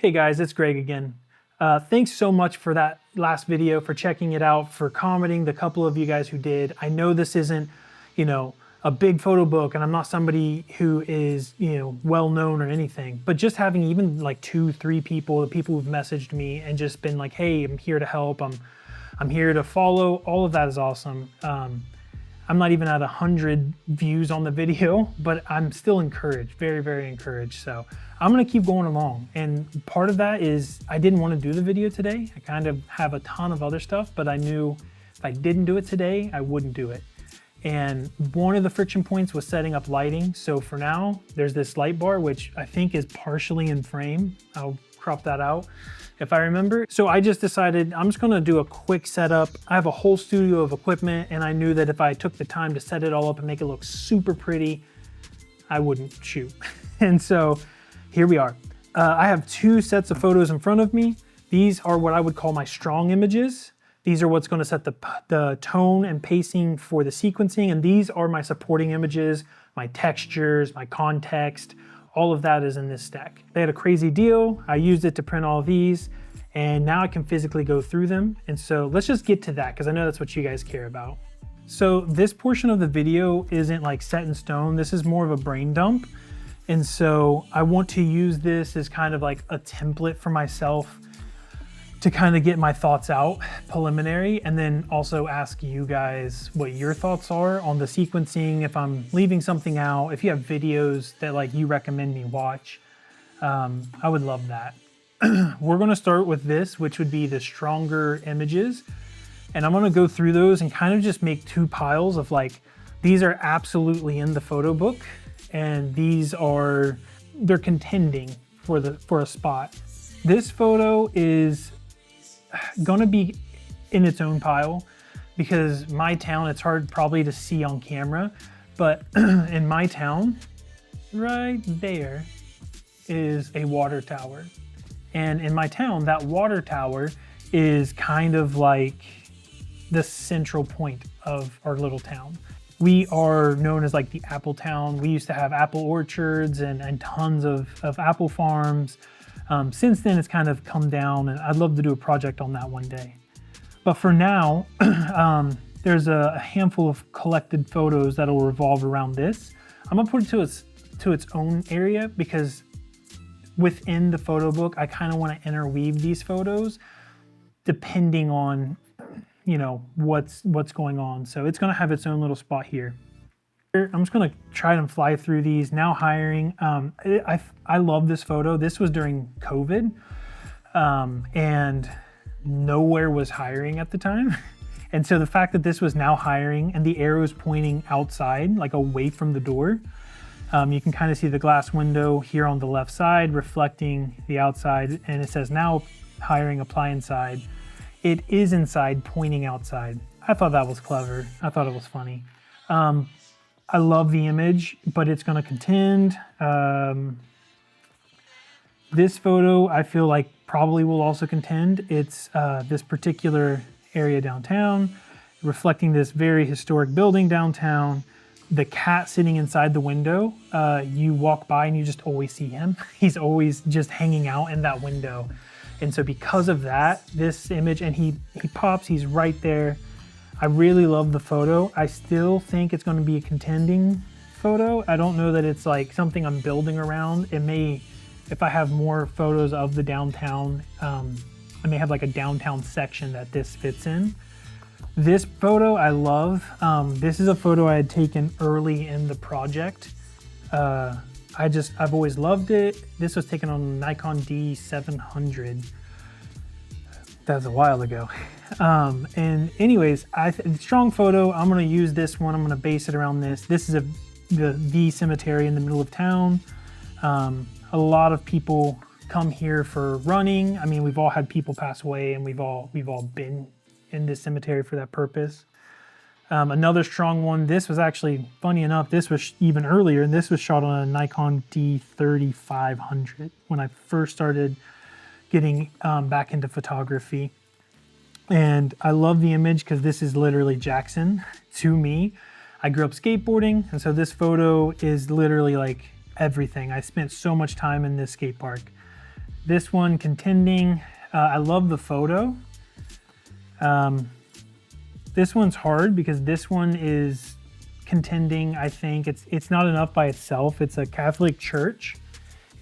Hey guys, it's Greg again. Thanks so much for that last video, for checking it out, for commenting, the couple of you guys who did. I know this isn't, a big photo book, and I'm not somebody who is, well known or anything, but just having even like 2-3 people, the people who've messaged me and just been like, hey, I'm here to help, I'm here to follow, all of that is awesome. I'm not even at 100 views on the video, but I'm still encouraged, very, very encouraged. So I'm gonna keep going along. And part of that is I didn't want to do the video today. I kind of have a ton of other stuff, but I knew if I didn't do it today, I wouldn't do it. And one of the friction points was setting up lighting. So for now, there's this light bar, which I think is partially in frame. I'll crop that out if I remember. So I just decided I'm just gonna do a quick setup. I have a whole studio of equipment, and I knew that if I took the time to set it all up and make it look super pretty, I wouldn't shoot. And so here we are. I have 2 sets of photos in front of me. These are what I would call my strong images. These are what's gonna set the tone and pacing for the sequencing, and these are my supporting images, my textures, my context. All of that is in this stack. They had a crazy deal. I used it to print all of these, and now I can physically go through them. And so let's just get to that, because I know that's what you guys care about. So this portion of the video isn't like set in stone. This is more of a brain dump. And so I want to use this as kind of like a template for myself to kind of get my thoughts out, preliminary, and then also ask you guys what your thoughts are on the sequencing, if I'm leaving something out, if you have videos that like you recommend me watch. I would love that. We're gonna start with this, which would be the stronger images. And I'm gonna go through those and kind of just make 2 piles of like, these are absolutely in the photo book, and these are, they're contending for a spot. This photo is gonna be in its own pile because my town, it's hard probably to see on camera, but in my town, right there is a water tower. And in my town, that water tower is kind of like the central point of our little town. We are known as like the apple town. We used to have apple orchards and tons of apple farms. Since then, it's kind of come down, and I'd love to do a project on that one day. But for now, there's a handful of collected photos that'll revolve around this. I'm gonna put it to its own area because within the photo book, I kind of want to interweave these photos depending on, what's going on. So it's gonna have its own little spot here. I'm just gonna try and fly through these. Now hiring. I love this photo. This was during COVID, and nowhere was hiring at the time. And so the fact that this was now hiring and the arrows pointing outside, like away from the door, you can kind of see the glass window here on the left side reflecting the outside, and it says now hiring, apply inside. It is inside, pointing outside. I thought that was clever. I thought it was funny. I love the image, but it's gonna contend. This photo, I feel like probably will also contend. It's this particular area downtown, reflecting this very historic building downtown. The cat sitting inside the window, you walk by and you just always see him. He's always just hanging out in that window. And so because of that, this image, and he pops, he's right there. I really love the photo. I still think it's going to be a contending photo. I don't know that it's like something I'm building around. It may, if I have more photos of the downtown, I may have like a downtown section that this fits in. This photo I love. This is a photo I had taken early in the project. I've always loved it. This was taken on Nikon D700. That was a while ago. And anyways, strong photo. I'm gonna use this one. I'm gonna base it around this. This is the cemetery in the middle of town. A lot of people come here for running. I mean, we've all had people pass away, and we've all been in this cemetery for that purpose. Another strong one. This was actually, funny enough, this was even earlier, and this was shot on a Nikon D3500 when I first started getting back into photography. And I love the image because this is literally Jackson to me. I grew up skateboarding, and so this photo is literally like everything. I spent so much time in this skate park. This one, Contending. I love the photo. This one's hard because this one is contending. I think it's not enough by itself. It's a Catholic church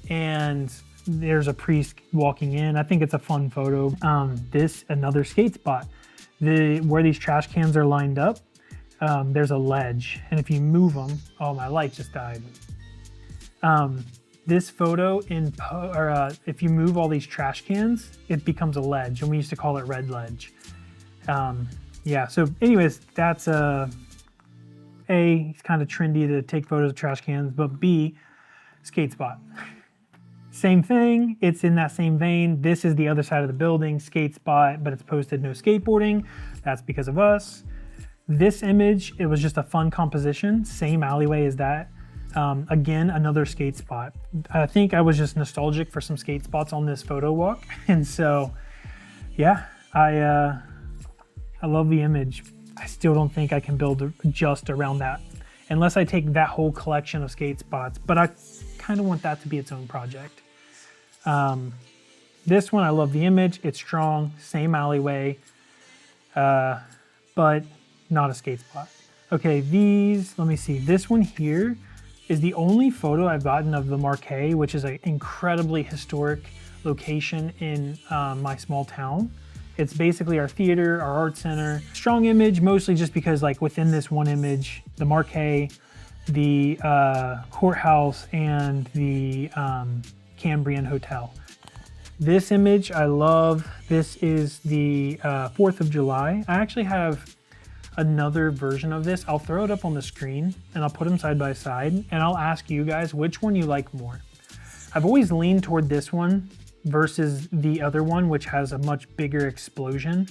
and there's a priest walking in. I think it's a fun photo. This, another skate spot. Where these trash cans are lined up, there's a ledge, and if you move them, oh, my light just died. This photo, if you move all these trash cans, it becomes a ledge, and we used to call it red ledge. Yeah, so anyways, that's A, it's kind of trendy to take photos of trash cans, but B, skate spot. Same thing, it's in that same vein. This is the other side of the building, skate spot, but it's posted no skateboarding. That's because of us. This image, it was just a fun composition, same alleyway as that. Again, another skate spot. I think I was just nostalgic for some skate spots on this photo walk. And so, yeah, I love the image. I still don't think I can build just around that unless I take that whole collection of skate spots, but I kind of want that to be its own project. This one, I love the image. It's strong, same alleyway, but not a skate spot. Okay, let me see. This one here is the only photo I've gotten of the Marquee, which is an incredibly historic location in my small town. It's basically our theater, our art center. Strong image, mostly just because like within this one image, the Marquee, the courthouse, and the Cambrian Hotel. This image I love. This is the 4th of July. I actually have another version of this. I'll throw it up on the screen and I'll put them side by side and I'll ask you guys which one you like more. I've always leaned toward this one versus the other one, which has a much bigger explosion.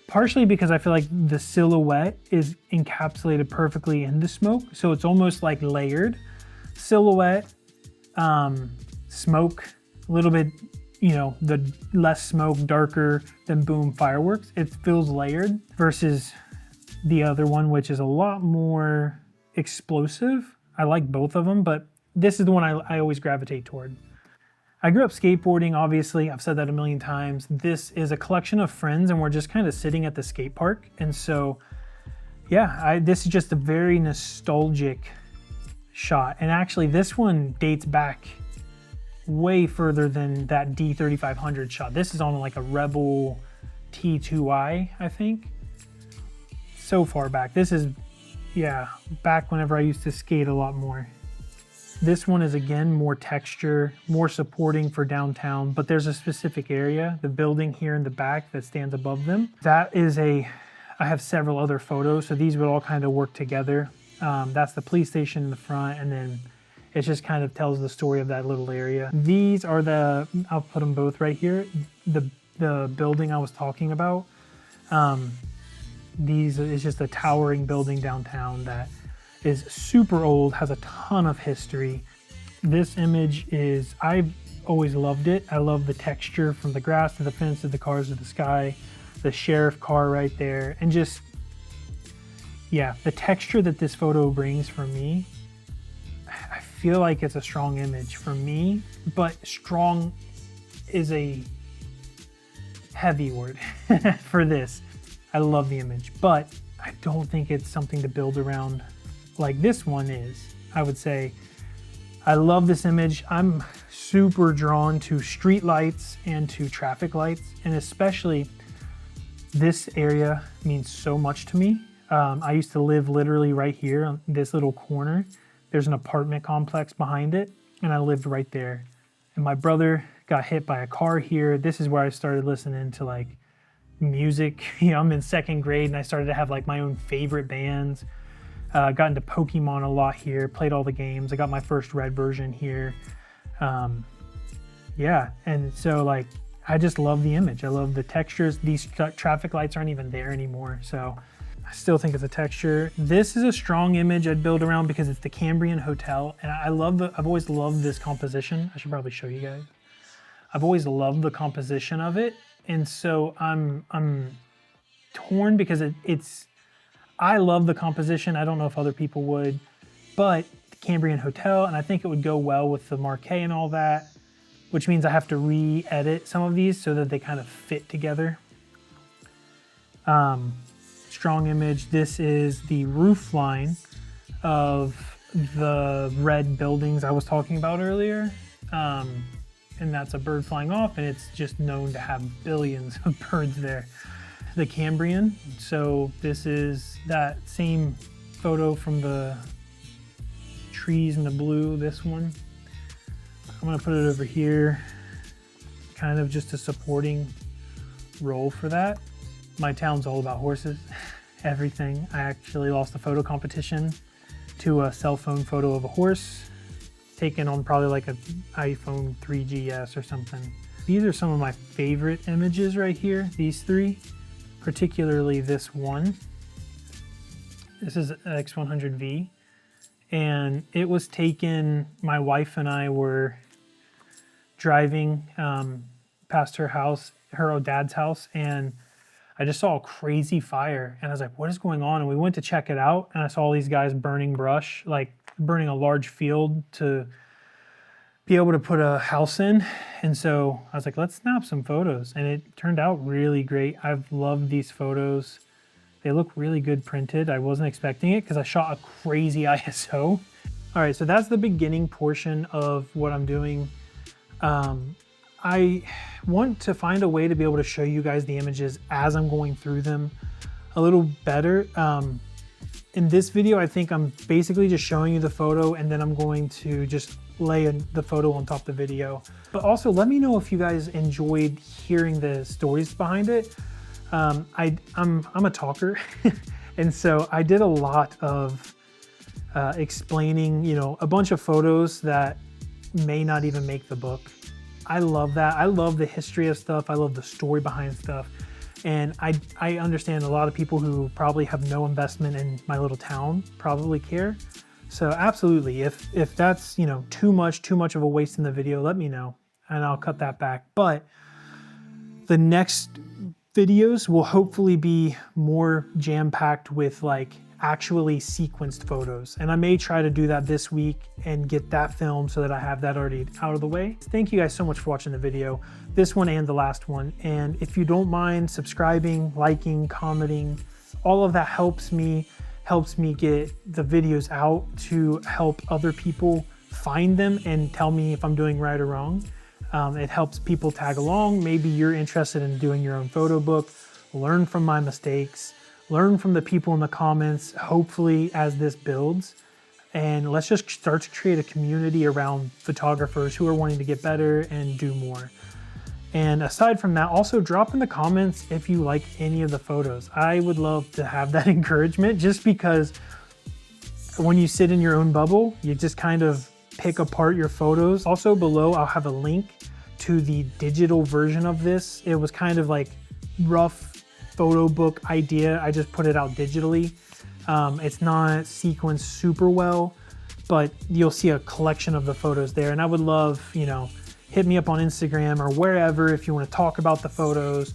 Partially because I feel like the silhouette is encapsulated perfectly in the smoke. So it's almost like layered. Silhouette, smoke, a little bit, the less smoke, darker than boom fireworks. It feels layered versus the other one, which is a lot more explosive. I like both of them, but this is the one I always gravitate toward. I grew up skateboarding, obviously. I've said that a million times. This is a collection of friends and we're just kind of sitting at the skate park. And so, yeah, this is just a very nostalgic shot. And actually this one dates back way further than that D3500 shot. This is on like a Rebel T2i, I think. So far back. This is, yeah, back whenever I used to skate a lot more. This one is again more texture, more supporting for downtown, but there's a specific area, the building here in the back that stands above them. That is I have several other photos, so these would all kind of work together. That's the police station in the front, and then it just kind of tells the story of that little area. These are I'll put them both right here, the building I was talking about. These is just a towering building downtown that is super old, has a ton of history. This image I've always loved it. I love the texture from the grass to the fence to the cars to the sky, the sheriff car right there, and just, yeah, the texture that this photo brings for me. I feel like it's a strong image for me, but strong is a heavy word for this. I love the image, but I don't think it's something to build around like this one is. I would say I love this image. I'm super drawn to street lights and to traffic lights, and especially this area means so much to me. I used to live literally right here on this little corner. There's an apartment complex behind it, and I lived right there. And my brother got hit by a car here. This is where I started listening to like music. I'm in 2nd grade and I started to have like my own favorite bands. Got into Pokemon a lot here, played all the games. I got my first red version here. Yeah, and so like, I just love the image. I love the textures. These traffic lights aren't even there anymore, so I still think it's a texture. This is a strong image I'd build around because it's the Cambrian Hotel, and I've always loved this composition. I should probably show you guys. I've always loved the composition of it, and so I'm torn because I love the composition. I don't know if other people would, but the Cambrian Hotel, and I think it would go well with the Marquee and all that. which means I have to re-edit some of these so that they kind of fit together. Strong image. This is the roof line of the red buildings I was talking about earlier. And that's a bird flying off, and it's just known to have billions of birds there. The Cambrian. So this is that same photo from the trees in the blue, this one. I'm gonna put it over here, kind of just a supporting role for that. My town's all about horses, everything. I actually lost a photo competition to a cell phone photo of a horse, taken on probably like an iPhone 3GS or something. These are some of my favorite images right here, these three, particularly this one. This is X100V, and it was taken, my wife and I were driving past her house, her dad's house, and I just saw a crazy fire, and I was like, what is going on? And we went to check it out, and I saw all these guys burning brush, like burning a large field to be able to put a house in. And so I was like, let's snap some photos, and it turned out really great. I've loved these photos. They look really good printed. I wasn't expecting it because I shot a crazy ISO. All right, so that's the beginning portion of what I'm doing. I want to find a way to be able to show you guys the images as I'm going through them a little better. In this video, I think I'm basically just showing you the photo, and then I'm going to just lay the photo on top of the video. But also let me know if you guys enjoyed hearing the stories behind it. I'm a talker, and so I did a lot of explaining, you know, a bunch of photos that may not even make the book. I love that. I love the history of stuff. I love the story behind stuff. And I understand a lot of people who probably have no investment in my little town probably care. So absolutely, if that's, you know, too much of a waste in the video, let me know and I'll cut that back. But the next videos will hopefully be more jam-packed with like actually sequenced photos. And I may try to do that this week and get that filmed so that I have that already out of the way. Thank you guys so much for watching the video, this one and the last one. And if you don't mind subscribing, liking, commenting, all of that helps me get the videos out to help other people find them and tell me if I'm doing right or wrong. It helps people tag along. Maybe you're interested in doing your own photo book, learn from my mistakes, learn from the people in the comments, hopefully as this builds. And let's just start to create a community around photographers who are wanting to get better and do more. And aside from that, also drop in the comments if you like any of the photos. I would love to have that encouragement, just because when you sit in your own bubble, you just kind of pick apart your photos. Also below, I'll have a link to the digital version of this. It was kind of like rough photo book idea. I just put it out digitally. It's not sequenced super well, but you'll see a collection of the photos there. And I would love, you know, hit me up on Instagram or wherever if you want to talk about the photos.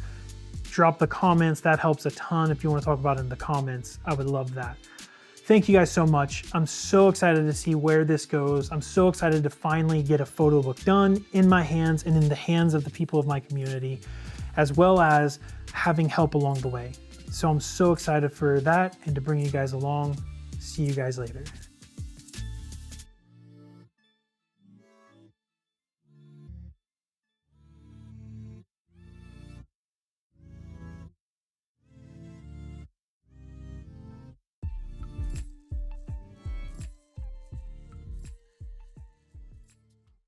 Drop the comments. That helps a ton. If you want to talk about it in the comments, I would love that. Thank you guys so much. I'm so excited to see where this goes. I'm so excited to finally get a photo book done in my hands and in the hands of the people of my community, as well as having help along the way. So I'm so excited for that and to bring you guys along. See you guys later.